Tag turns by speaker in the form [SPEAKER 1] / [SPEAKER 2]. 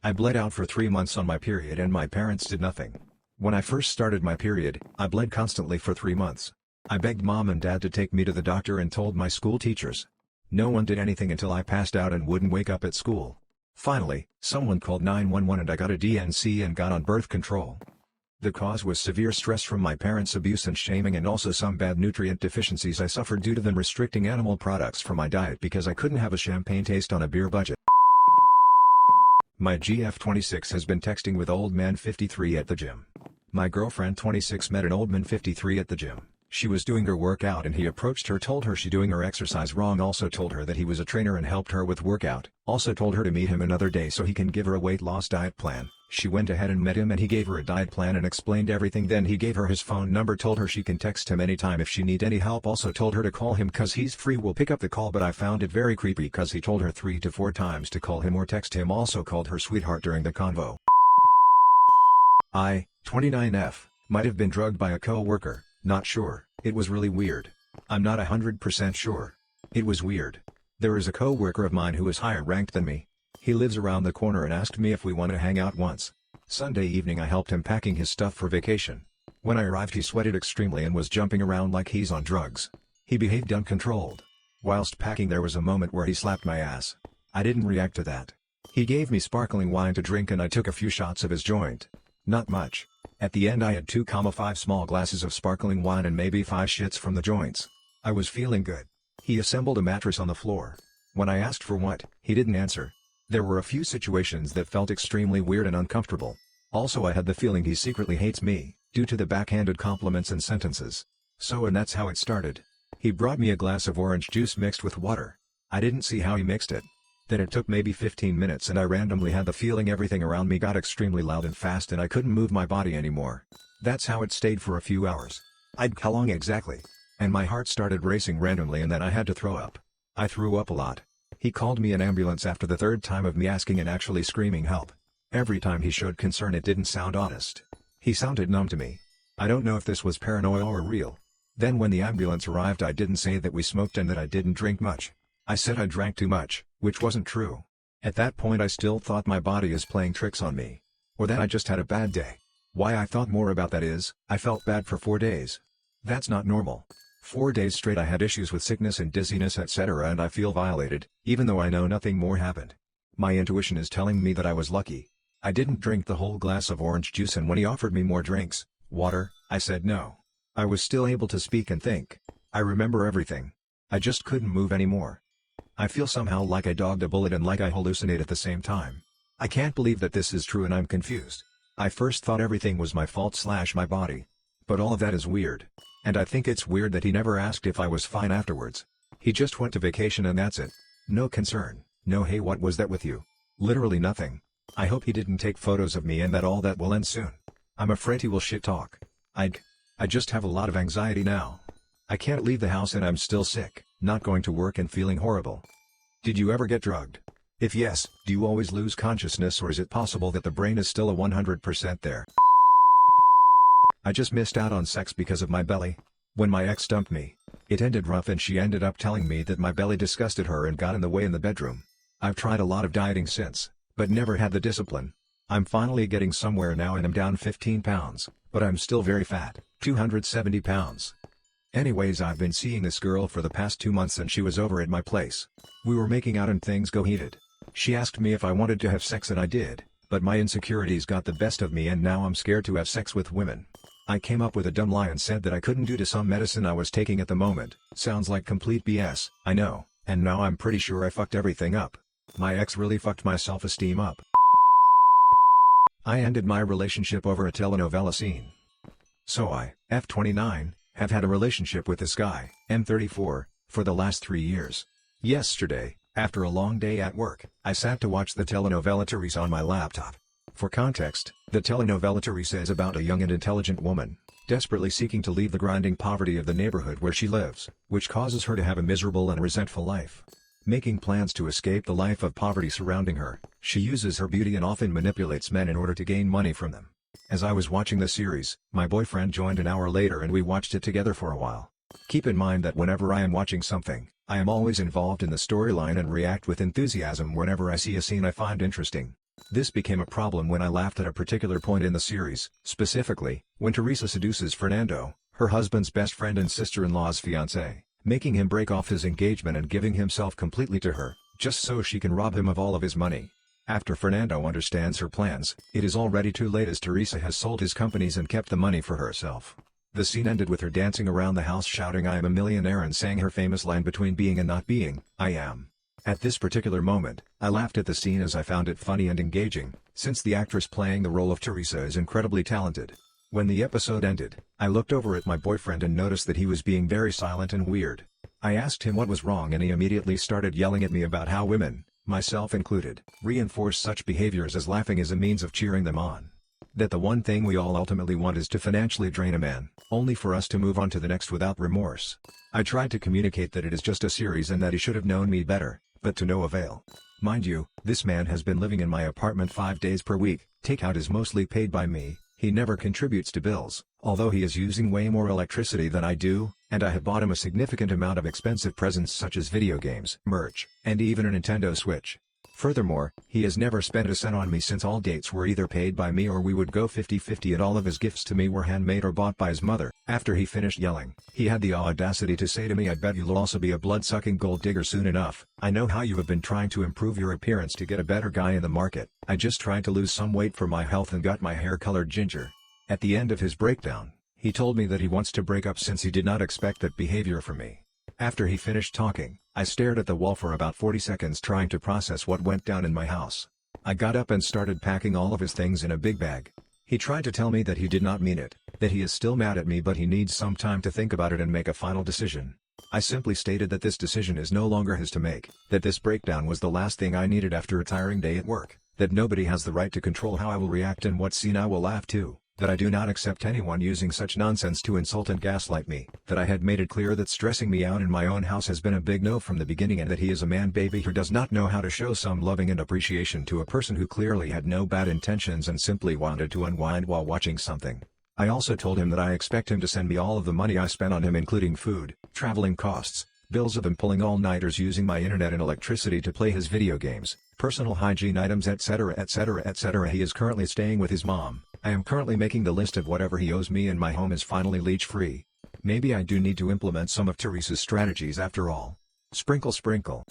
[SPEAKER 1] I bled out for 3 months on my period and my parents did nothing. When I first started my period, I bled constantly for 3 months. I begged mom and dad to take me to the doctor and told my school teachers. No one did anything until I passed out and wouldn't wake up at school. Finally, someone called 911 and I got a DNC and got on birth control. The cause was severe stress from my parents' abuse and shaming and also some bad nutrient deficiencies I suffered due to them restricting animal products from my diet because I couldn't have a champagne taste on a beer budget. My GF26 has been texting with old man 53 at the gym. My girlfriend 26 met an old man 53 at the gym. She was doing her workout and he approached her, told her she doing her exercise wrong, also told her that he was a trainer and helped her with workout, also told her to meet him another day so he can give her a weight loss diet plan. She went ahead and met him and he gave her a diet plan and explained everything. Then he gave her his phone number, told her she can text him anytime if she need any help, also told her to call him cause he's free, will pick up the call, but I found it very creepy cause he told her 3 to 4 times to call him or text him, also called her sweetheart during the convo. I, 29F, might have been drugged by a co-worker, not sure. It was really weird. I'm not 100% sure. It was weird. There is a co-worker of mine who is higher ranked than me. He lives around the corner and asked me if we want to hang out once. Sunday evening I helped him packing his stuff for vacation. When I arrived he sweated extremely and was jumping around like he's on drugs. He behaved uncontrolled. Whilst packing there was a moment where he slapped my ass. I didn't react to that. He gave me sparkling wine to drink and I took a few shots of his joint. Not much. At the end I had 2,5 small glasses of sparkling wine and maybe 5 shits from the joints. I was feeling good. He assembled a mattress on the floor. When I asked for what, he didn't answer. There were a few situations that felt extremely weird and uncomfortable. Also I had the feeling he secretly hates me, due to the backhanded compliments and sentences. And that's how it started. He brought me a glass of orange juice mixed with water. I didn't see how he mixed it. Then it took maybe 15 minutes and I randomly had the feeling everything around me got extremely loud and fast and I couldn't move my body anymore. That's how it stayed for a few hours. How long exactly? And my heart started racing randomly and then I had to throw up. I threw up a lot. He called me an ambulance after the 3rd time of me asking and actually screaming help. Every time he showed concern it didn't sound honest. He sounded numb to me. I don't know if this was paranoia or real. Then when the ambulance arrived I didn't say that we smoked and that I didn't drink much. I said I drank too much, which wasn't true. At that point I still thought my body is playing tricks on me. Or that I just had a bad day. Why I thought more about that is, I felt bad for 4 days. That's not normal. 4 days straight I had issues with sickness and dizziness etc. and I feel violated, even though I know nothing more happened. My intuition is telling me that I was lucky. I didn't drink the whole glass of orange juice and when he offered me more drinks, water, I said no. I was still able to speak and think. I remember everything. I just couldn't move anymore. I feel somehow like I dodged a bullet and like I hallucinate at the same time. I can't believe that this is true and I'm confused. I first thought everything was my fault / my body. But all of that is weird. And I think it's weird that he never asked if I was fine afterwards. He just went to vacation and that's it. No concern, no hey what was that with you? Literally nothing. I hope he didn't take photos of me and that all that will end soon. I'm afraid he will shit talk. I just have a lot of anxiety now. I can't leave the house and I'm still sick, not going to work and feeling horrible. Did you ever get drugged? If yes, do you always lose consciousness or is it possible that the brain is still a 100% there? I just missed out on sex because of my belly. When my ex dumped me, it ended rough and she ended up telling me that my belly disgusted her and got in the way in the bedroom. I've tried a lot of dieting since, but never had the discipline. I'm finally getting somewhere now and I'm down 15 pounds, but I'm still very fat, 270 pounds. Anyways, I've been seeing this girl for the past 2 months and she was over at my place. We were making out and things go heated. She asked me if I wanted to have sex and I did, but my insecurities got the best of me and now I'm scared to have sex with women. I came up with a dumb lie and said that I couldn't due to some medicine I was taking at the moment. Sounds like complete BS, I know, and now I'm pretty sure I fucked everything up. My ex really fucked my self-esteem up. I ended my relationship over a telenovela scene. So I, F29, have had a relationship with this guy, M34, for the last 3 years. Yesterday, after a long day at work, I sat to watch the telenovela Teresa on my laptop. For context, the telenovela Teresa is about a young and intelligent woman, desperately seeking to leave the grinding poverty of the neighborhood where she lives, which causes her to have a miserable and resentful life. Making plans to escape the life of poverty surrounding her, she uses her beauty and often manipulates men in order to gain money from them. As I was watching the series, my boyfriend joined an hour later and we watched it together for a while. Keep in mind that whenever I am watching something, I am always involved in the storyline and react with enthusiasm whenever I see a scene I find interesting. This became a problem when I laughed at a particular point in the series, specifically, when Teresa seduces Fernando, her husband's best friend and sister-in-law's fiancé, making him break off his engagement and giving himself completely to her, just so she can rob him of all of his money. After Fernando understands her plans, it is already too late as Teresa has sold his companies and kept the money for herself. The scene ended with her dancing around the house shouting "I am a millionaire" and saying her famous line between being and not being, "I am." At this particular moment, I laughed at the scene as I found it funny and engaging, since the actress playing the role of Teresa is incredibly talented. When the episode ended, I looked over at my boyfriend and noticed that he was being very silent and weird. I asked him what was wrong and he immediately started yelling at me about how women, myself included, reinforce such behaviors as laughing as a means of cheering them on. That the one thing we all ultimately want is to financially drain a man, only for us to move on to the next without remorse. I tried to communicate that it is just a series and that he should have known me better, but to no avail. Mind you, this man has been living in my apartment 5 days per week, takeout is mostly paid by me, he never contributes to bills, although he is using way more electricity than I do, and I have bought him a significant amount of expensive presents such as video games, merch, and even a Nintendo Switch. Furthermore, he has never spent a cent on me since all dates were either paid by me or we would go 50-50 and all of his gifts to me were handmade or bought by his mother. After he finished yelling, he had the audacity to say to me, "I bet you'll also be a blood-sucking gold digger soon enough. I know how you have been trying to improve your appearance to get a better guy in the market. I just tried to lose some weight for my health and got my hair colored ginger." At the end of his breakdown, he told me that he wants to break up since he did not expect that behavior from me. After he finished talking, I stared at the wall for about 40 seconds trying to process what went down in my house. I got up and started packing all of his things in a big bag. He tried to tell me that he did not mean it, that he is still mad at me but he needs some time to think about it and make a final decision. I simply stated that this decision is no longer his to make, that this breakdown was the last thing I needed after a tiring day at work, that nobody has the right to control how I will react and what scene I will laugh to, that I do not accept anyone using such nonsense to insult and gaslight me, that I had made it clear that stressing me out in my own house has been a big no from the beginning and that he is a man baby who does not know how to show some loving and appreciation to a person who clearly had no bad intentions and simply wanted to unwind while watching something. I also told him that I expect him to send me all of the money I spent on him including food, traveling costs, bills of him pulling all-nighters using my internet and electricity to play his video games, personal hygiene items etc. etc. etc. He is currently staying with his mom. I am currently making the list of whatever he owes me and my home is finally leech-free. Maybe I do need to implement some of Teresa's strategies after all. Sprinkle sprinkle.